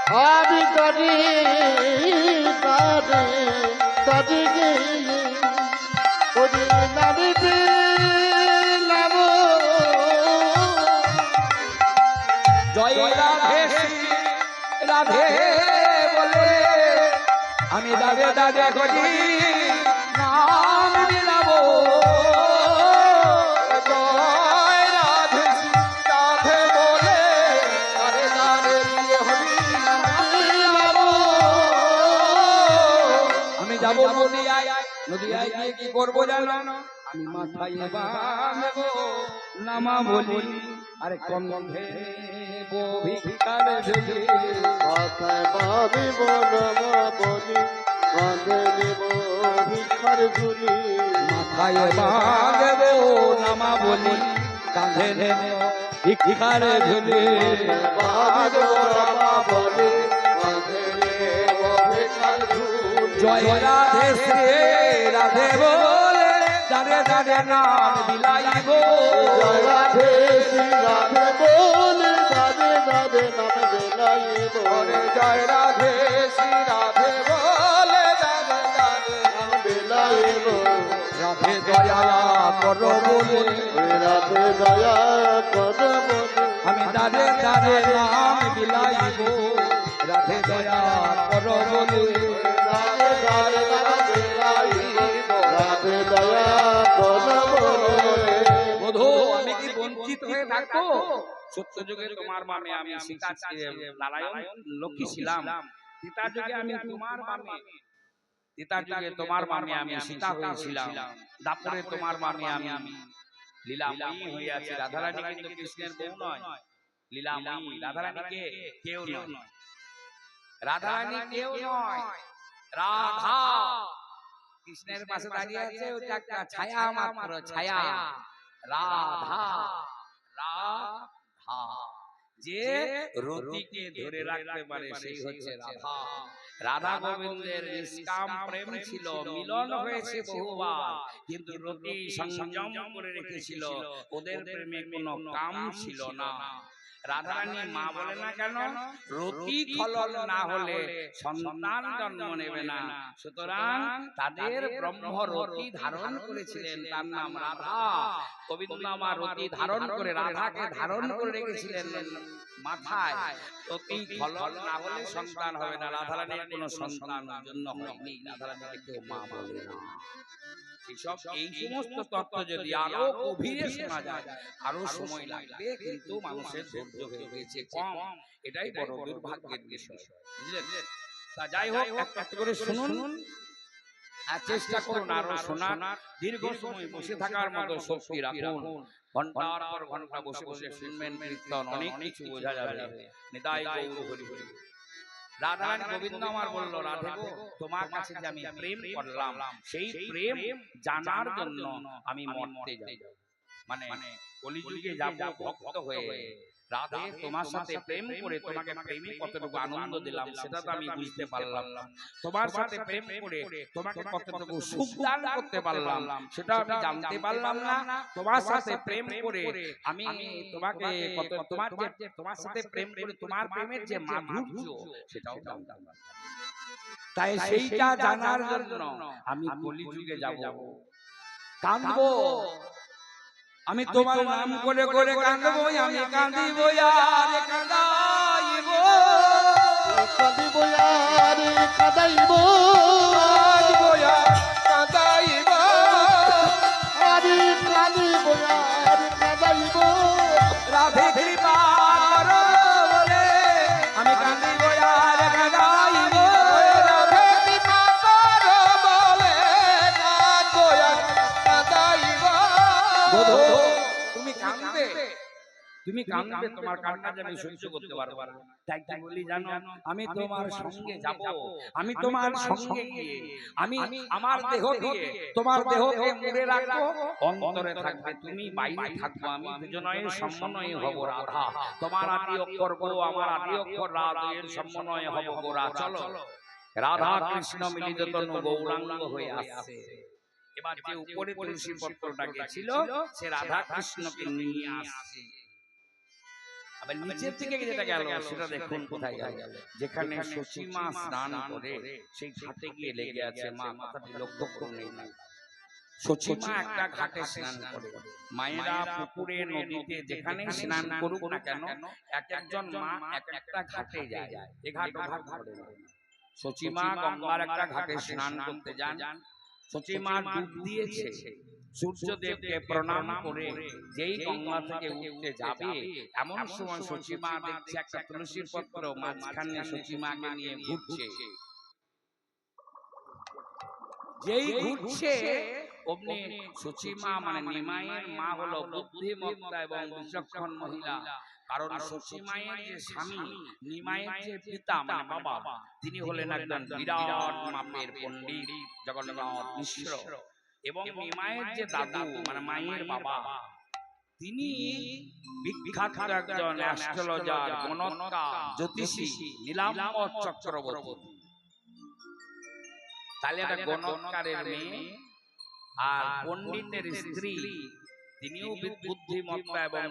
আমি করি তারে তারে গে ওরে নারী দিলাম জয় রাধে রাধে বলে আমি দাদে দাদে করি নাম দিলাম জয় রাধে রাধে বলে আরে দাদে হরি আমি যাবো নদিয়ায় গিয়ে কি করবো জানো আমি মাথায় বাঁধবো নামা বলি আরে কন্ধে ভিক্ষার ঝুলি মাথায় বাঁধিব নামা বলি কাঁধে নেব ভিক্ষার ঝুলি মাথায় বাঁধবো নামা বলি কাঁধে নেব ভিক্ষার ঝুলি বাঁধিব নামা বলি কাঁধে নেব ভিক্ষার ঝুলি জয় রাধে শ্রী রাধে বলে দাঁড়ে দাঁড়ে নাম বিলাইব জয় রাধে শ্রী রাধে বলে রাধে রাধে নাম বেলাইব জয় রাধে শ্রী রাধে বলে দাঁড়ে দাঁড়ে নাম বেলাইব রাধে দয়া করো বলে রাধে দয়া কর বলে আমি দাঁড়ে দাঁড়ে নাম বিলাইব রাধে দয়া করো বলে রাধে রাধে নাম বেলাইব রাধে দয়া কর বলে বধূ আমি কি বঞ্চিত হয়ে থাকবো সত্য যুগে তোমার মামে আমি সীতা নারায়ণ লক্ষ্মী ছিলাম সীতার যুগে আমি তোমার মামে সীতার যুগে তোমার মামে আমি সীতা হয়েছিলাম দাপরে তোমার মামে আমি লীলাময়ী হয়ে আছি রাধারানী কিন্তু কৃষ্ণের বউ নয় লীলাময়ী রাধারানীকে কেউ নয় রাধারানী কেউ নয় রাধা কৃষ্ণের পাশে দাঁড়িয়ে আছে ওটা একটা ছায়া মাত্র ছায়া রাধা রাধা যে রতিকে ধরে রাখতে পারে সেই হচ্ছে রাধা রাধা গোবিন্দের নিষ্কাম প্রেম ছিল মিলন হয়েছে বহুবার কিন্তু রতি সংযম করে রেখেছিল ওদের প্রেমে কোনো কাম ছিল না রাধারানী মা বলে না কেন রতি খলন না হলে সন্তান জন্ম নেবে না সুতরাং তাদের ব্রহ্ম রতি ধারণ করেছিলেন তার নাম রাধা গোবিন্দ মা রতি ধারণ করে রাধাকে ধারণ করে রেখেছিলেন মাথায় রতি খলন না হলে সন্তান হবে না রাধারানীর কোনো সন্তান জন্য হয়নি রাধারানীকে কেউ মা বলে না এই সমস্ত তত্ত্ব যদি আরো গভীরে শোনা যায় আরো সময় লাগবে কিন্তু মানুষের ধৈর্য হয়ে গেছে কম এটাই বড় দুর্ভাগ্যের বিষয় বুঝলেন তা যাই হোক একটা করে শুনুন আর চেষ্টা করুন আরো শোনার দীর্ঘ সময় বসে থাকার মতো শক্তি রাখুন ঘন্টার পর ঘন্টা বসে বসে শুনবেন কীর্তন অনেক কিছু বোঝা যাবে নিতাই গৌর হরি হরি রাধারানী গোবিন্দ আমার বললো রাধে গো তোমার কাছে যে আমি প্রেম করলাম সেই প্রেম জানার জন্য আমি মরতে যাব মানে কলিযুগে যাব ভক্ত হয়ে রাধে তোমার সাথে প্রেম করে তোমাকে প্রেমে কতটুকু আনন্দ দিলাম সেটা তো আমি বুঝতে পারলাম তোমার সাথে প্রেম করে তোমাকে কতটুকু সুখ দান করতে পারলাম সেটা আমি জানতে পারলাম না তোমার সাথে প্রেম করে আমি তোমাকে কত তোমার সাথে প্রেম করে তোমার প্রেমের যে মাধুর্য সেটাও জানতাম তাই সেইটা জানার জন্য আমি কলিযুগে যাব কাঁদবো আমি তোমার নাম করে করে কাঁদবো আমি কাঁদিব আর কাঁদাইব কাঁদিব আর কাঁদাইব কাঁদাইব আরে কাঁদিব আর কাঁদাইব রাধে কৃপা করো বলে আমি কাঁদিব আর কাঁদাইব রাধে কৃপা করো বলে কাঁদবো আর কাঁদাইব তুমি কাঁদবে তোমার কান্না যে আমি সহ্য করতে পারবো না তাই কি বলি জানো আমি তোমার সঙ্গে যাব আমি তোমার সঙ্গে গিয়ে আমি আমার দেহ দিয়ে তোমার দেহকে মুড়ে রাখবো অন্তরে থাকবে তুমি বাইরে থাকবো আমি দুজনের সমন্বয় হব রাধা তোমার আদি অক্ষর গো আমার আদি অক্ষর রাধের সমন্বয় হব গোরা চলো রাধা কৃষ্ণ মিলিত তনু গৌরাঙ্গ হয়ে আসছে এবার যে উপরে তুলসী পত্রটা গেছিল সে রাধা কৃষ্ণকে নিয়ে আসছে আবার নিচের দিকে যেটা গেল সেটা দেখুন কোথায় গেল, যেখানে সচিমা স্নান করে সেই ঘাটে গিয়ে লেগে আছে মা। কথাটি লক্ষ্য করুন। এই না, সচিমা একটা ঘাটে স্নান করে, মায়েরা পুকুরে নদীতে যেখানে স্নান করুক না কেন, এক একজন মা এক একটা ঘাটে যায়। এ ঘাট ও ঘাট করে না। সচিমা গঙ্গার একটা ঘাটে স্নান করতে যান। সচিমা ডুব দিয়েছে, সূর্যদেবকে প্রণাম করে যেই গঙ্গা থেকে উঠতে যাবে, এমন সময় সচিমা দেখছে একটা তুলসীর পত্র মাঝখানে সচিমাকে নিয়ে ঘুরছে। যেই ঘুরছে অমনি সচিমা মানে নিমাইয়ের মা হলো বুদ্ধিমত্তা এবং বিচক্ষণ মহিলা। কারণ সচিমায়ের যে স্বামী, নিমাইয়ের যে পিতা মানে বাবা, তিনি হলেন একজন বিরাট মাপের পণ্ডিত জগন্নাথ মিশ্র। এবং নিমাইয়ের যে দাদু মানে মায়ের বাবা, তিনি বিখ্যাত একজন অ্যাস্ট্রোলজার, গণৎকার, জ্যোতিষী নীলাম্বর চক্রবর্তী। তাহলে একটা গণৎকারের মেয়ে আর পণ্ডিতের স্ত্রী, তিনিও বুদ্ধিমত্তা এবং